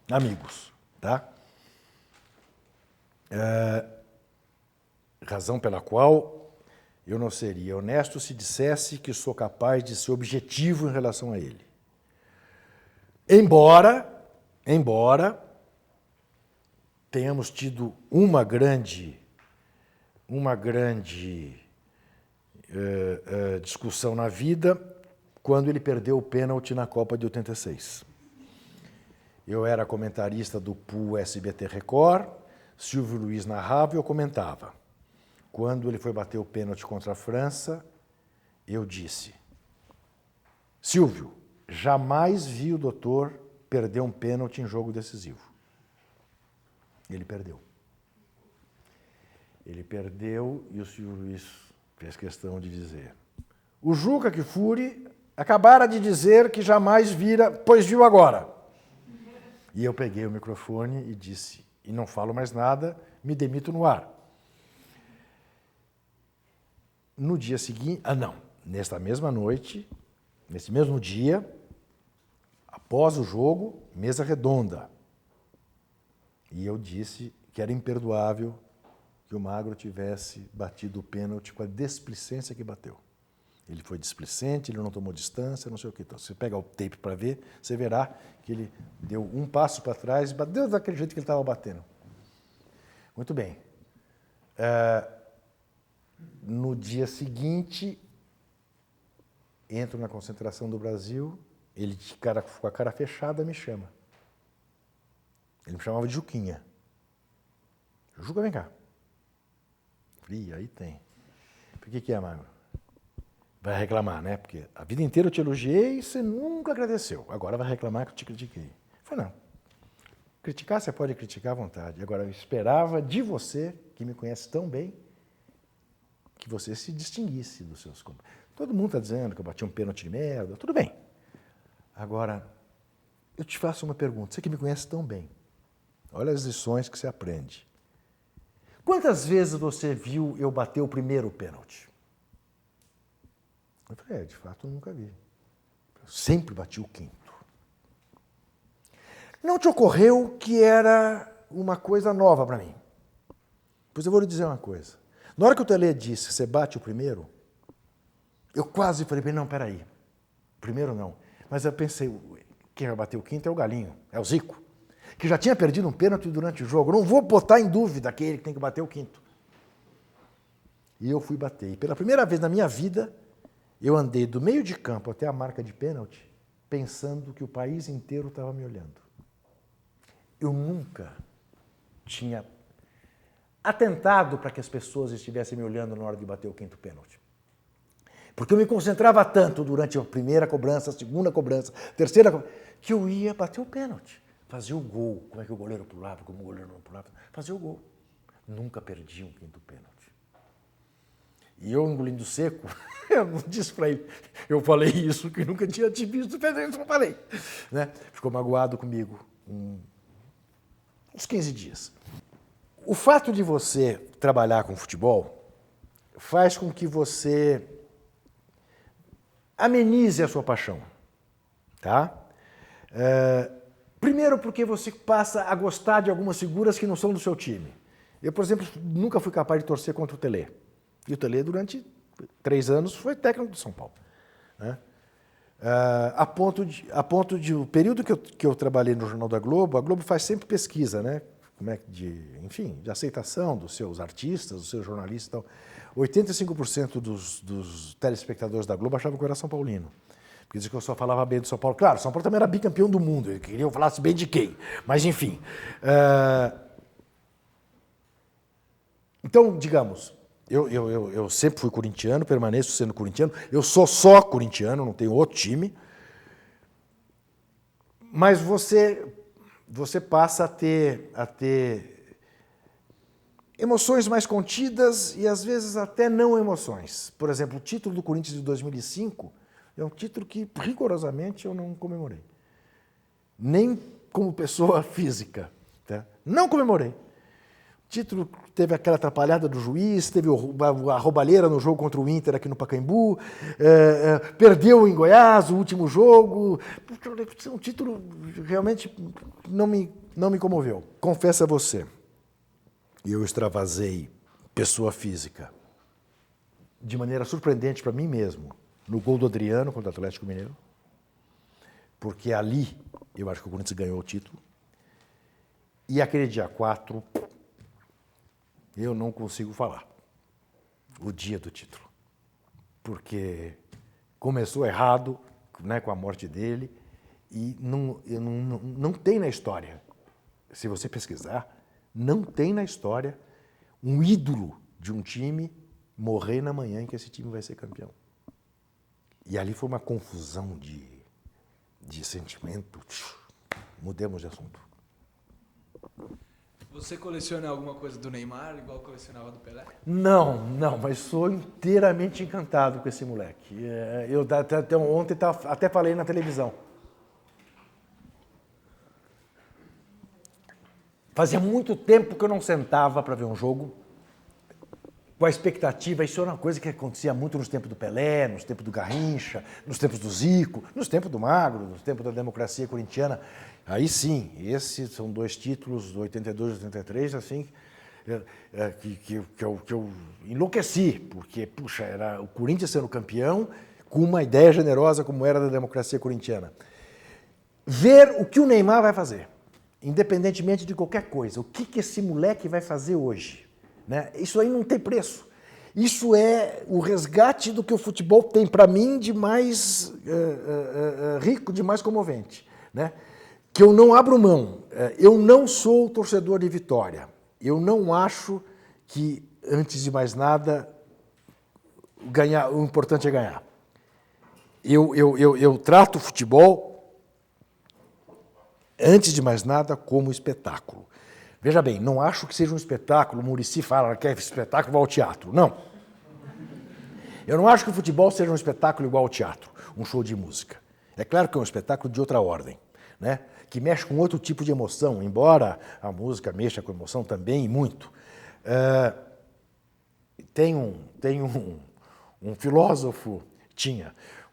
Amigos, tá? Razão pela qual eu não seria honesto se dissesse que sou capaz de ser objetivo em relação a ele. Embora tenhamos tido uma grande discussão na vida quando ele perdeu o pênalti na Copa de 86. Eu era comentarista do PUL SBT Record, Silvio Luiz narrava e eu comentava. Quando ele foi bater o pênalti contra a França, eu disse, Silvio, jamais vi o doutor perder um pênalti em jogo decisivo. Ele perdeu. Ele perdeu e o Silvio Luiz fez questão de dizer. O Juca Kfouri acabara de dizer que jamais vira, pois viu agora. E eu peguei o microfone e disse, e não falo mais nada, me demito no ar. No dia seguinte, nesta mesma noite, nesse mesmo dia, após o jogo, mesa redonda. E eu disse que era imperdoável que o Magro tivesse batido o pênalti com a displicência que bateu. Ele foi displicente, ele não tomou distância, não sei o que. Então, se você pegar o tape para ver, você verá que ele deu um passo para trás e bateu daquele jeito que ele estava batendo. Muito bem. No dia seguinte, entro na concentração do Brasil, ele com a cara fechada me chama. Ele me chamava de Juquinha. Juca, vem cá. Falei, aí tem. Por que é, Magro? Vai reclamar, né? Porque a vida inteira eu te elogiei e você nunca agradeceu. Agora vai reclamar que eu te critiquei. Falei, não. Criticar, você pode criticar à vontade. Agora, eu esperava de você, que me conhece tão bem, que você se distinguisse dos seus companheiros. Todo mundo está dizendo que eu bati um pênalti de merda. Tudo bem. Agora, eu te faço uma pergunta. Você que me conhece tão bem. Olha as lições que você aprende. Quantas vezes você viu eu bater o primeiro pênalti? Eu falei, de fato, eu nunca vi. Eu sempre bati o quinto. Não te ocorreu que era uma coisa nova para mim? Pois eu vou lhe dizer uma coisa. Na hora que o Tele disse, você bate o primeiro, eu quase falei, não, peraí, primeiro não. Mas eu pensei, quem vai bater o quinto é o Galinho, é o Zico, que já tinha perdido um pênalti durante o jogo. Não vou botar em dúvida aquele que tem que bater o quinto. E eu fui bater. E pela primeira vez na minha vida, eu andei do meio de campo até a marca de pênalti, pensando que o país inteiro estava me olhando. Eu nunca tinha atentado para que as pessoas estivessem me olhando na hora de bater o quinto pênalti. Porque eu me concentrava tanto durante a primeira cobrança, a segunda cobrança, a terceira cobrança, que eu ia bater o pênalti, fazer o gol. Como é que o goleiro pulava, como o goleiro não pulava, fazer o gol. Nunca perdi um quinto pênalti. E eu, engolindo seco, eu não disse para ele, eu falei isso, que nunca tinha te visto fazer isso, eu falei. Né? Ficou magoado comigo uns 15 dias. O fato de você trabalhar com futebol faz com que você amenize a sua paixão. Tá? Primeiro porque você passa a gostar de algumas figuras que não são do seu time. Eu, por exemplo, nunca fui capaz de torcer contra o Tele. E o Tele, durante 3 anos, foi técnico do São Paulo. Né? A ponto de o período que eu trabalhei no Jornal da Globo, a Globo faz sempre pesquisa, né? Como é de aceitação dos seus artistas, dos seus jornalistas e tal. 85% dos telespectadores da Globo achavam que eu era São Paulino. Porque diziam que eu só falava bem do São Paulo. Claro, São Paulo também era bicampeão do mundo, eles queriam que eu falasse bem de quem. Mas, enfim. Então, digamos, eu sempre fui corintiano, permaneço sendo corintiano. Eu sou só corintiano, não tenho outro time. Mas você passa a ter emoções mais contidas e, às vezes, até não emoções. Por exemplo, o título do Corinthians de 2005 é um título que, rigorosamente, eu não comemorei. Nem como pessoa física. Tá? Não comemorei. O título teve aquela atrapalhada do juiz, teve a roubalheira no jogo contra o Inter aqui no Pacaembu, perdeu em Goiás o último jogo. Um título realmente não me comoveu. Confesso a você, eu extravasei pessoa física de maneira surpreendente para mim mesmo no gol do Adriano contra o Atlético Mineiro, porque ali eu acho que o Corinthians ganhou o título. E aquele dia 4... eu não consigo falar o dia do título, porque começou errado, né, com a morte dele, e não tem na história, se você pesquisar, não tem na história um ídolo de um time morrer na manhã em que esse time vai ser campeão. E ali foi uma confusão de sentimento. Mudemos de assunto. Você coleciona alguma coisa do Neymar, igual colecionava do Pelé? Não, mas sou inteiramente encantado com esse moleque. Eu até ontem até falei na televisão. Fazia muito tempo que eu não sentava para ver um jogo com a expectativa. Isso era uma coisa que acontecia muito nos tempos do Pelé, nos tempos do Garrincha, nos tempos do Zico, nos tempos do Magro, nos tempos da democracia corintiana. Aí sim, esses são 2 títulos, 82 e 83, assim, que eu enlouqueci, porque, puxa, era o Corinthians sendo campeão com uma ideia generosa como era da democracia corintiana. Ver o que o Neymar vai fazer, independentemente de qualquer coisa, o que esse moleque vai fazer hoje, né? Isso aí não tem preço. Isso é o resgate do que o futebol tem, para mim, de mais rico, de mais comovente, né? Que eu não abro mão. Eu não sou torcedor de Vitória. Eu não acho que, antes de mais nada, o importante é ganhar. Eu trato o futebol, antes de mais nada, como espetáculo. Veja bem, não acho que seja um espetáculo, o Muricy fala que é espetáculo igual ao teatro. Não. Eu não acho que o futebol seja um espetáculo igual ao teatro, um show de música. É claro que é um espetáculo de outra ordem, né? Que mexe com outro tipo de emoção, embora a música mexa com emoção também, e muito. Tem um filósofo,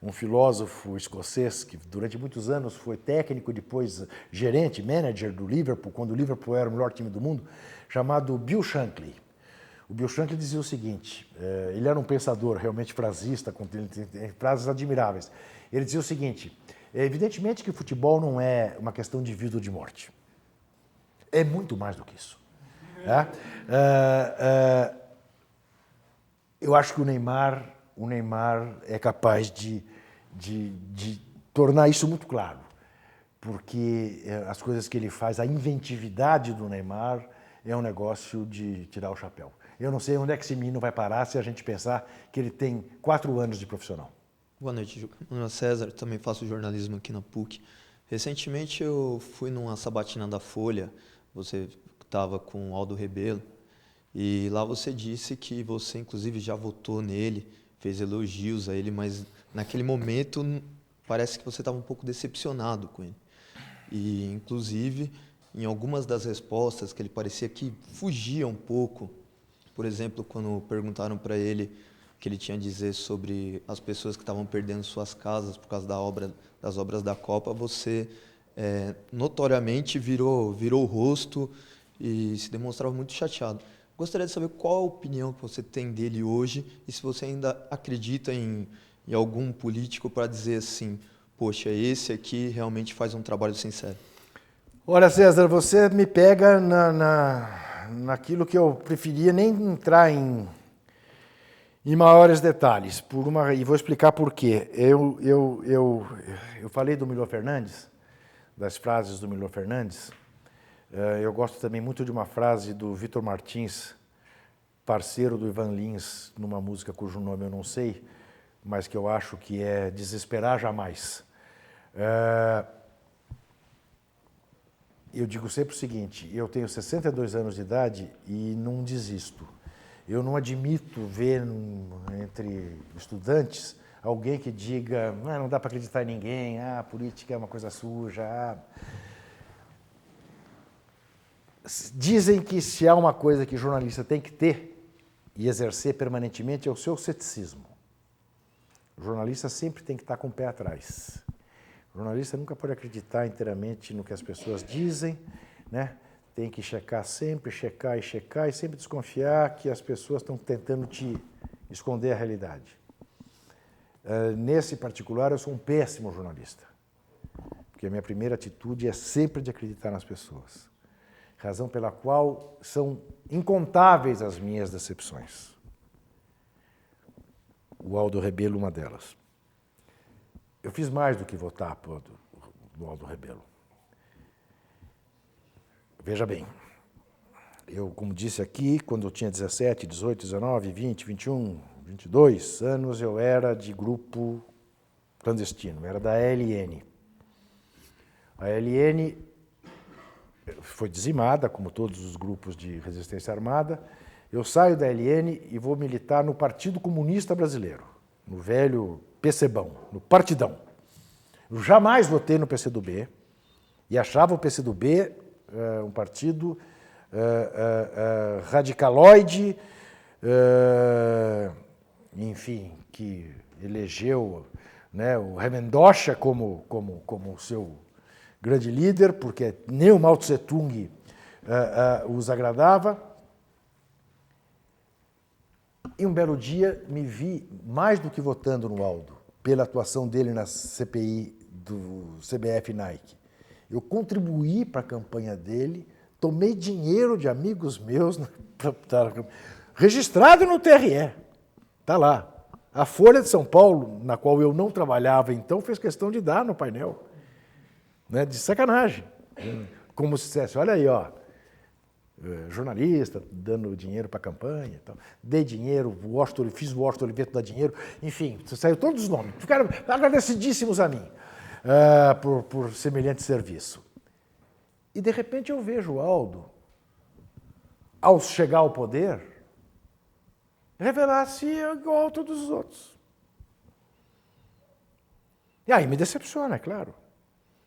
um filósofo escocês que durante muitos anos foi técnico, depois gerente, manager do Liverpool, quando o Liverpool era o melhor time do mundo, chamado Bill Shankly. O Bill Shankly dizia o seguinte, ele era um pensador realmente frasista, com frases admiráveis. Ele dizia o seguinte, evidentemente que o futebol não é uma questão de vida ou de morte. É muito mais do que isso. Eu acho que o Neymar é capaz de tornar isso muito claro, porque as coisas que ele faz, a inventividade do Neymar é um negócio de tirar o chapéu. Eu não sei onde é que esse menino vai parar se a gente pensar que ele tem 4 anos de profissional. Boa noite, Meu nome é César, também faço jornalismo aqui na PUC. Recentemente eu fui numa sabatina da Folha, você estava com o Aldo Rebelo, e lá você disse que você inclusive já votou nele, fez elogios a ele, mas naquele momento parece que você estava um pouco decepcionado com ele. E inclusive em algumas das respostas que ele parecia que fugia um pouco, por exemplo, quando perguntaram para ele o que ele tinha a dizer sobre as pessoas que estavam perdendo suas casas por causa das obras da Copa, você notoriamente virou o rosto e se demonstrava muito chateado. Gostaria de saber qual a opinião que você tem dele hoje e se você ainda acredita em algum político para dizer assim, poxa, esse aqui realmente faz um trabalho sincero. Olha, César, você me pega naquilo que eu preferia nem entrar em maiores detalhes, e vou explicar por quê. Eu falei do Milor Fernandes, das frases do Milor Fernandes. Eu gosto também muito de uma frase do Vitor Martins, parceiro do Ivan Lins, numa música cujo nome eu não sei, mas que eu acho que é Desesperar Jamais. Eu digo sempre o seguinte, eu tenho 62 anos de idade e não desisto. Eu não admito ver entre estudantes alguém que diga não dá para acreditar em ninguém, a política é uma coisa suja. Dizem que se há uma coisa que jornalista tem que ter e exercer permanentemente é o seu ceticismo. O jornalista sempre tem que estar com o pé atrás. O jornalista nunca pode acreditar inteiramente no que as pessoas dizem, né? Tem que checar e sempre desconfiar que as pessoas estão tentando te esconder a realidade. Nesse particular, eu sou um péssimo jornalista, porque a minha primeira atitude é sempre de acreditar nas pessoas, razão pela qual são incontáveis as minhas decepções. O Aldo Rebelo, uma delas. Eu fiz mais do que votar no Aldo Rebelo. Veja bem, eu, como disse aqui, quando eu tinha 17, 18, 19, 20, 21, 22 anos, eu era de grupo clandestino, era da ALN. A ALN foi dizimada, como todos os grupos de resistência armada. Eu saio da ALN e vou militar no Partido Comunista Brasileiro, no velho PCBão, no Partidão. Eu jamais votei no PCdoB e achava o PCdoB um partido radicaloide, enfim, que elegeu, né, o Remendocha como seu grande líder, porque nem o Mao Tse Tung os agradava. E um belo dia me vi, mais do que votando no Aldo, pela atuação dele na CPI do CBF Nike. Eu contribuí para a campanha dele, tomei dinheiro de amigos meus, registrado no TRE, está lá. A Folha de São Paulo, na qual eu não trabalhava então, fez questão de dar no painel, né, de sacanagem. Como se dissesse, olha aí, ó, jornalista dando dinheiro para a campanha. Então, dei dinheiro, fiz o Washington Oliveto dar dinheiro, enfim, saiu todos os nomes. Ficaram agradecidíssimos a mim por semelhante serviço. E, de repente, eu vejo o Aldo, ao chegar ao poder, revelar-se igual a todos os outros. E aí me decepciona, é claro.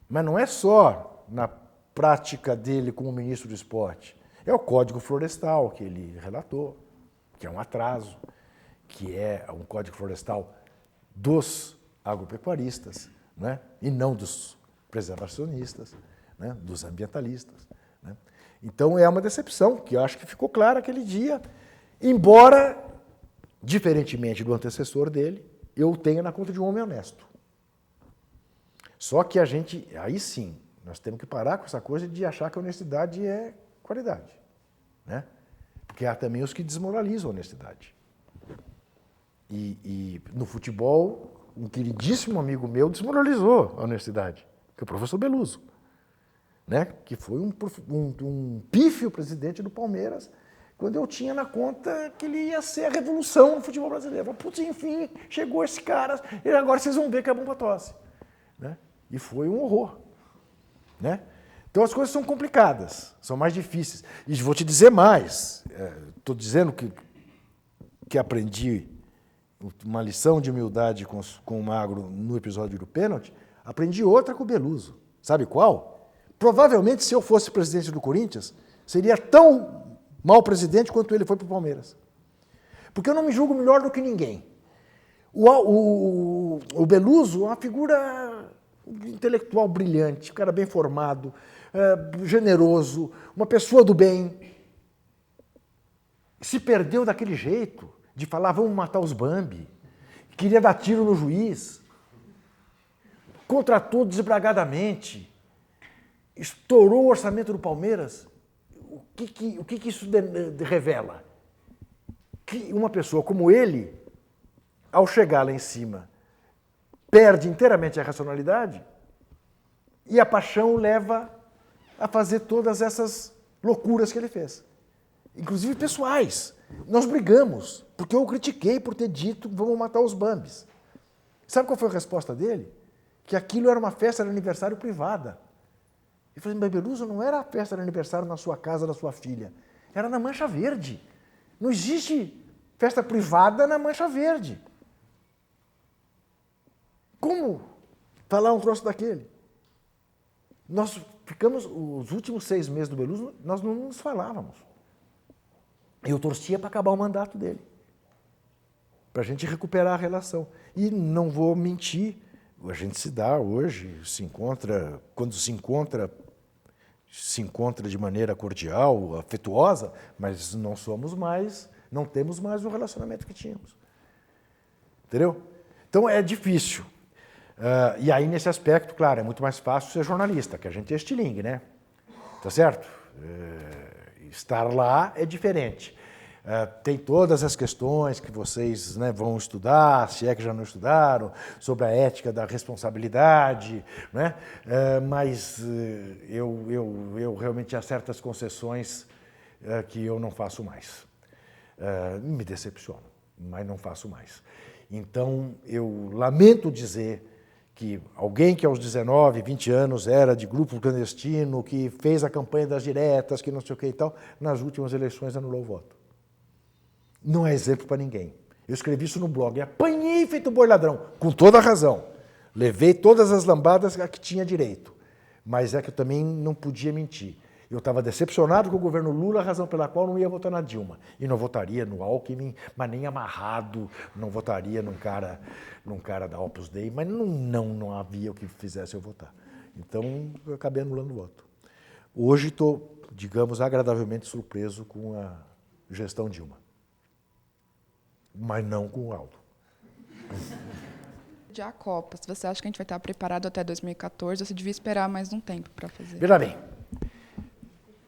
Mas não é só na prática dele como ministro do esporte. É o Código Florestal que ele relatou, que é um atraso, que é um Código Florestal dos agropecuaristas, né? E não dos preservacionistas, né? Dos ambientalistas. Né? Então é uma decepção, que eu acho que ficou clara aquele dia. Embora, diferentemente do antecessor dele, eu o tenha na conta de um homem honesto. Só que a gente, aí sim, nós temos que parar com essa coisa de achar que a honestidade é qualidade, né? Porque há também os que desmoralizam a honestidade. E no futebol, um queridíssimo amigo meu desmoralizou a honestidade, que é o professor Beluso, né? Que foi um pífio presidente do Palmeiras, quando eu tinha na conta que ele ia ser a revolução no futebol brasileiro. Putz, enfim, chegou esse cara, e agora vocês vão ver que é bom para tosse. Né? E foi um horror. Né? Então as coisas são complicadas, são mais difíceis. E vou te dizer mais, estou dizendo que aprendi uma lição de humildade com o Magro no episódio do pênalti, aprendi outra com o Beluso. Sabe qual? Provavelmente, se eu fosse presidente do Corinthians, seria tão mau presidente quanto ele foi para o Palmeiras. Porque eu não me julgo melhor do que ninguém. O Beluso é uma figura intelectual brilhante, um cara bem formado, generoso, uma pessoa do bem. Se perdeu daquele jeito, de falar, vamos matar os Bambi, queria dar tiro no juiz, contratou desbragadamente, estourou o orçamento do Palmeiras. O que isso revela? Que uma pessoa como ele, ao chegar lá em cima, perde inteiramente a racionalidade e a paixão leva a fazer todas essas loucuras que ele fez. Inclusive pessoais. Nós brigamos, porque eu o critiquei por ter dito vamos matar os Bambis. Sabe qual foi a resposta dele? Que aquilo era uma festa de aniversário privada. Eu falei, mas Beluso, não era a festa de aniversário na sua casa da sua filha, era na Mancha Verde. Não existe festa privada na Mancha Verde. Como falar um troço daquele? Nós ficamos, os últimos 6 meses do Beluso, nós não nos falávamos. Eu torcia para acabar o mandato dele, para a gente recuperar a relação. E não vou mentir, a gente se dá hoje, se encontra, quando se encontra de maneira cordial, afetuosa, mas não somos mais, não temos mais o relacionamento que tínhamos. Entendeu? Então é difícil. E aí, nesse aspecto, claro, é muito mais fácil ser jornalista, que a gente é estilingue, né? Tá certo? Estar lá é diferente. Tem todas as questões que vocês, né, vão estudar, se é que já não estudaram, sobre a ética da responsabilidade, né? Mas eu realmente há certas concessões que eu não faço mais. Me decepciono, mas não faço mais. Então, eu lamento dizer que alguém que aos 19, 20 anos era de grupo clandestino, que fez a campanha das diretas, que não sei o que e tal, nas últimas eleições anulou o voto. Não é exemplo para ninguém. Eu escrevi isso no blog, apanhei feito boi ladrão, com toda a razão. Levei todas as lambadas a que tinha direito, mas é que eu também não podia mentir. Eu estava decepcionado com o governo Lula, a razão pela qual não ia votar na Dilma. E não votaria no Alckmin, mas nem amarrado, não votaria num cara da Opus Dei, mas não havia o que fizesse eu votar. Então, eu acabei anulando o voto. Hoje estou, digamos, agradavelmente surpreso com a gestão Dilma. Mas não com o Aldo. A Copa, se você acha que a gente vai estar preparado até 2014, você devia esperar mais um tempo para fazer. Veja bem,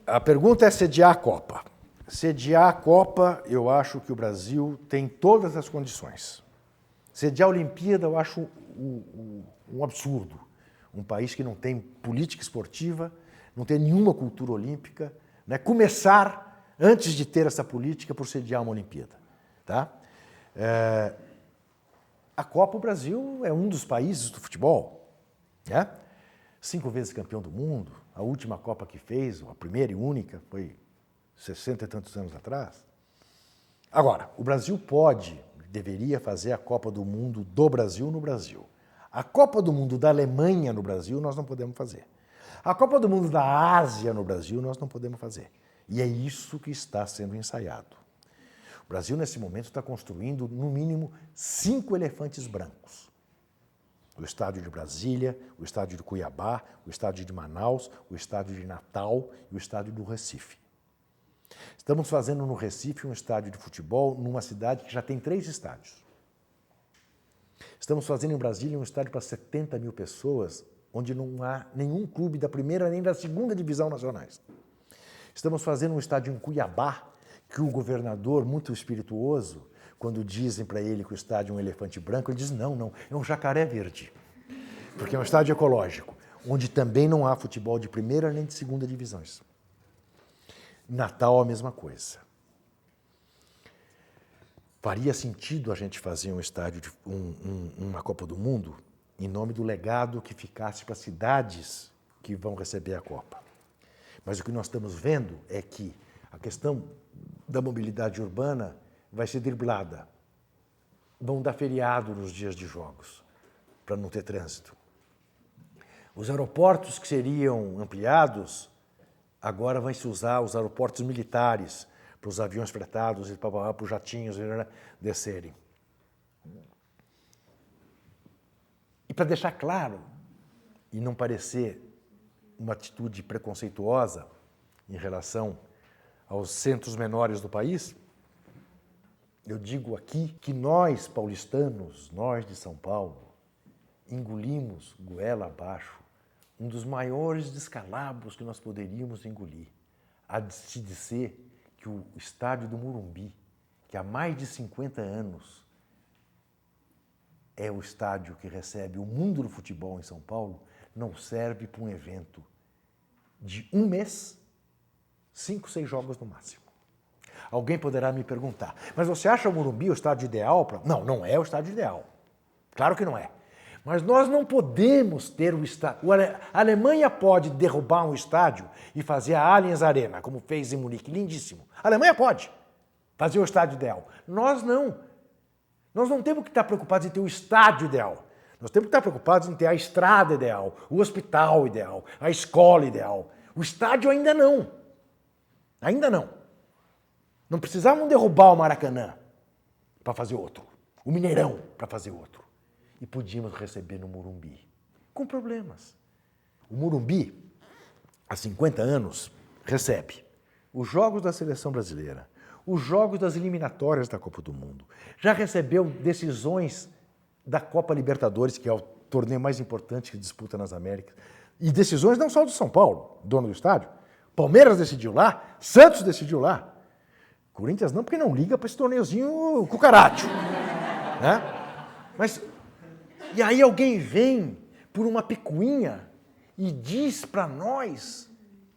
a pergunta é sediar a Copa. Sediar a Copa, eu acho que o Brasil tem todas as condições. Sediar a Olimpíada, eu acho um absurdo. Um país que não tem política esportiva, não tem nenhuma cultura olímpica, né? Começar, antes de ter essa política, por sediar uma Olimpíada. Tá? A Copa, o Brasil é um dos países do futebol, né? 5 vezes campeão do mundo, a última Copa que fez, a primeira e única, foi 60 e tantos anos atrás. Agora, o Brasil deveria fazer a Copa do Mundo do Brasil no Brasil. A Copa do Mundo da Alemanha no Brasil nós não podemos fazer. A Copa do Mundo da Ásia no Brasil nós não podemos fazer. E é isso que está sendo ensaiado. O Brasil, nesse momento, está construindo, no mínimo, 5 elefantes brancos. O estádio de Brasília, o estádio de Cuiabá, o estádio de Manaus, o estádio de Natal e o estádio do Recife. Estamos fazendo no Recife um estádio de futebol numa cidade que já tem 3 estádios. Estamos fazendo em Brasília um estádio para 70 mil pessoas, onde não há nenhum clube da primeira nem da segunda divisão nacionais. Estamos fazendo um estádio em Cuiabá, que o governador, muito espirituoso, quando dizem para ele que o estádio é um elefante branco, ele diz, não, é um jacaré verde, porque é um estádio ecológico, onde também não há futebol de primeira nem de segunda divisões. Natal, a mesma coisa. Faria sentido a gente fazer um estádio, uma Copa do Mundo, em nome do legado que ficasse para as cidades que vão receber a Copa. Mas o que nós estamos vendo é que a questão da mobilidade urbana vai ser driblada. Vão dar feriado nos dias de jogos, para não ter trânsito. Os aeroportos que seriam ampliados, agora vai se usar os aeroportos militares para os aviões fretados e para os jatinhos descerem. E para deixar claro, e não parecer uma atitude preconceituosa em relação aos centros menores do país, eu digo aqui que nós, paulistanos, nós de São Paulo, engolimos goela abaixo um dos maiores descalabros que nós poderíamos engolir, a de se dizer que o estádio do Morumbi, que há mais de 50 anos é o estádio que recebe o mundo do futebol em São Paulo, não serve para um evento de um mês, 5, 6 jogos no máximo. Alguém poderá me perguntar, mas você acha o Morumbi o estádio ideal para... Não, não é o estádio ideal. Claro que não é. Mas nós não podemos ter o estádio... A Alemanha pode derrubar um estádio e fazer a Allianz Arena, como fez em Munique, lindíssimo. A Alemanha pode fazer o estádio ideal. Nós não. Nós não temos que estar preocupados em ter o estádio ideal. Nós temos que estar preocupados em ter a estrada ideal, o hospital ideal, a escola ideal. O estádio ainda não. Ainda não. Não precisavam derrubar o Maracanã para fazer outro. O Mineirão para fazer outro. E podíamos receber no Morumbi. Com problemas. O Morumbi, há 50 anos, recebe os jogos da seleção brasileira, os jogos das eliminatórias da Copa do Mundo. Já recebeu decisões da Copa Libertadores, que é o torneio mais importante que disputa nas Américas. E decisões não só do São Paulo, dono do estádio. Palmeiras decidiu lá, Santos decidiu lá. Corinthians não, porque não liga para esse torneiozinho cucaracho. Né? Mas, e aí alguém vem por uma picuinha e diz para nós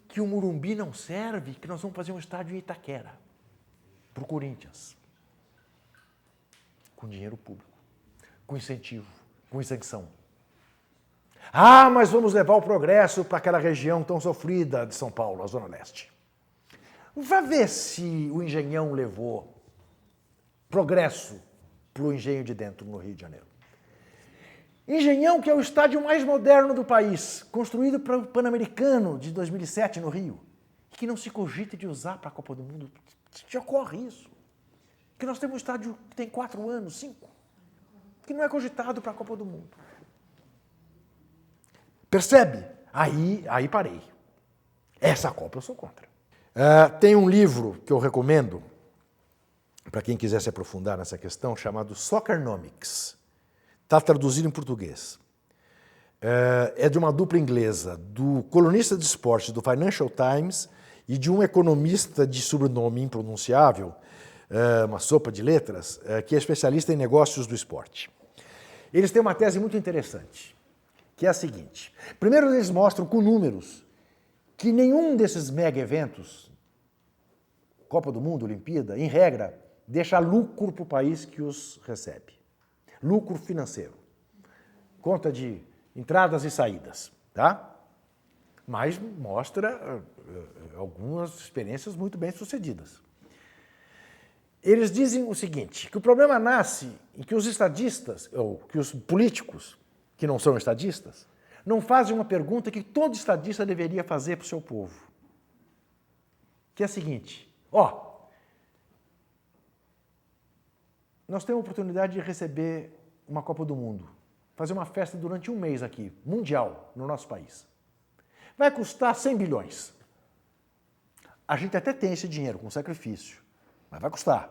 que o Morumbi não serve, que nós vamos fazer um estádio em Itaquera, para o Corinthians. Com dinheiro público, com incentivo, com isenção. Ah, mas vamos levar o progresso para aquela região tão sofrida de São Paulo, a Zona Leste. Vai ver se o Engenhão levou progresso para o Engenho de Dentro, no Rio de Janeiro. Engenhão, que é o estádio mais moderno do país, construído para o Pan-Americano de 2007 no Rio, e que não se cogita de usar para a Copa do Mundo. Já ocorre isso. Que nós temos um estádio que tem 4 anos, 5, que não é cogitado para a Copa do Mundo. Percebe? Aí parei. Essa Copa eu sou contra. Tem um livro que eu recomendo, para quem quiser se aprofundar nessa questão, chamado Soccernomics. Está traduzido em português. É de uma dupla inglesa, do colunista de esporte do Financial Times e de um economista de sobrenome impronunciável, uma sopa de letras, que é especialista em negócios do esporte. Eles têm uma tese muito interessante, que é a seguinte. Primeiro, eles mostram com números que nenhum desses mega eventos, Copa do Mundo, Olimpíada, em regra, deixa lucro para o país que os recebe. Lucro financeiro. Conta de entradas e saídas, tá? Mas mostra algumas experiências muito bem sucedidas. Eles dizem o seguinte, que o problema nasce em que os estadistas, ou que os políticos, que não são estadistas, não fazem uma pergunta que todo estadista deveria fazer para o seu povo. Que é a seguinte, nós temos a oportunidade de receber uma Copa do Mundo, fazer uma festa durante um mês aqui, mundial, no nosso país. Vai custar 100 bilhões. A gente até tem esse dinheiro com sacrifício, mas vai custar.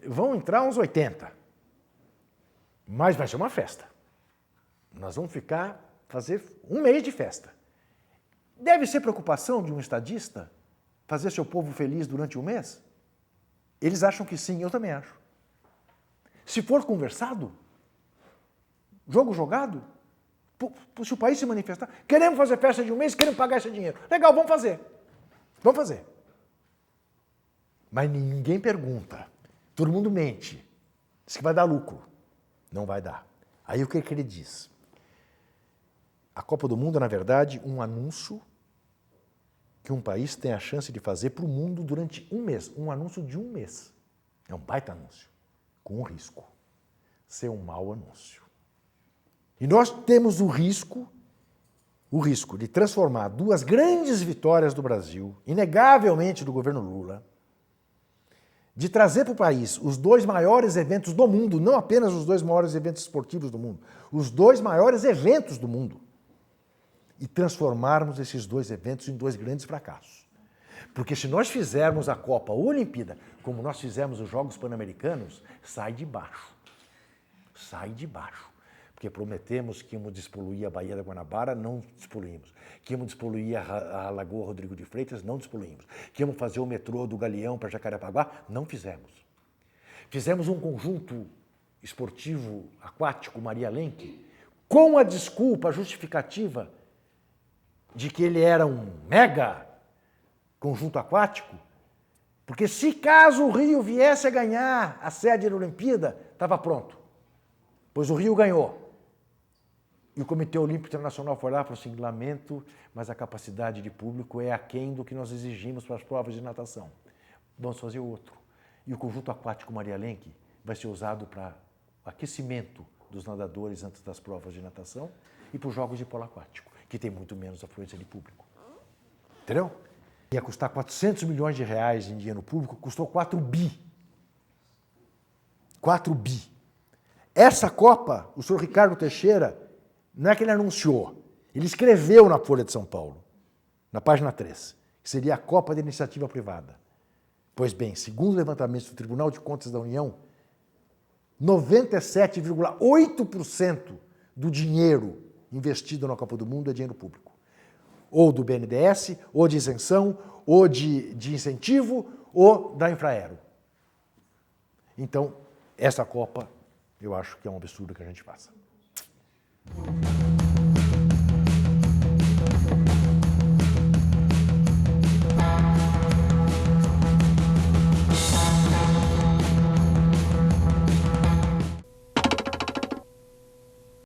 Vão entrar uns 80, mas vai ser uma festa. Nós vamos fazer um mês de festa. Deve ser preocupação de um estadista fazer seu povo feliz durante um mês? Eles acham que sim, eu também acho. Se for conversado, jogo jogado, se o país se manifestar, queremos fazer festa de um mês, queremos pagar esse dinheiro. Legal, vamos fazer. Vamos fazer. Mas ninguém pergunta. Todo mundo mente. Diz que vai dar lucro. Não vai dar. Aí o que ele diz? A Copa do Mundo é, na verdade, um anúncio que um país tem a chance de fazer para o mundo durante um mês. Um anúncio de um mês. É um baita anúncio. Com um risco. Ser um mau anúncio. E nós temos o risco de transformar duas grandes vitórias do Brasil, inegavelmente do governo Lula, de trazer para o país os dois maiores eventos do mundo, não apenas os dois maiores eventos esportivos do mundo, os dois maiores eventos do mundo, e transformarmos esses dois eventos em dois grandes fracassos. Porque se nós fizermos a Copa ou a Olimpíada como nós fizemos os Jogos Pan-Americanos, sai de baixo. Sai de baixo. Porque prometemos que íamos despoluir a Baía da Guanabara, não despoluímos. Que íamos despoluir a Lagoa Rodrigo de Freitas, não despoluímos. Que íamos fazer o metrô do Galeão para Jacarepaguá, não fizemos. Fizemos um conjunto esportivo aquático Maria Lenk, com a desculpa, a justificativa de que ele era um mega conjunto aquático, porque se caso o Rio viesse a ganhar a sede da Olimpíada, estava pronto. Pois o Rio ganhou. E o Comitê Olímpico Internacional foi lá e falou assim, lamento, mas a capacidade de público é aquém do que nós exigimos para as provas de natação. Vamos fazer outro. E o conjunto aquático Maria Lenk vai ser usado para aquecimento dos nadadores antes das provas de natação e para os jogos de polo aquático, que tem muito menos afluência de público. Entendeu? Ia custar 400 milhões de reais em dinheiro público, custou 4 bi. 4 bi. Essa Copa, o senhor Ricardo Teixeira, não é que ele anunciou, ele escreveu na Folha de São Paulo, na página 3, que seria a Copa da Iniciativa Privada. Pois bem, segundo o levantamento do Tribunal de Contas da União, 97,8% do dinheiro investido na Copa do Mundo é dinheiro público. Ou do BNDES, ou de isenção, ou de incentivo, ou da Infraero. Então, essa Copa, eu acho que é um absurdo que a gente faça.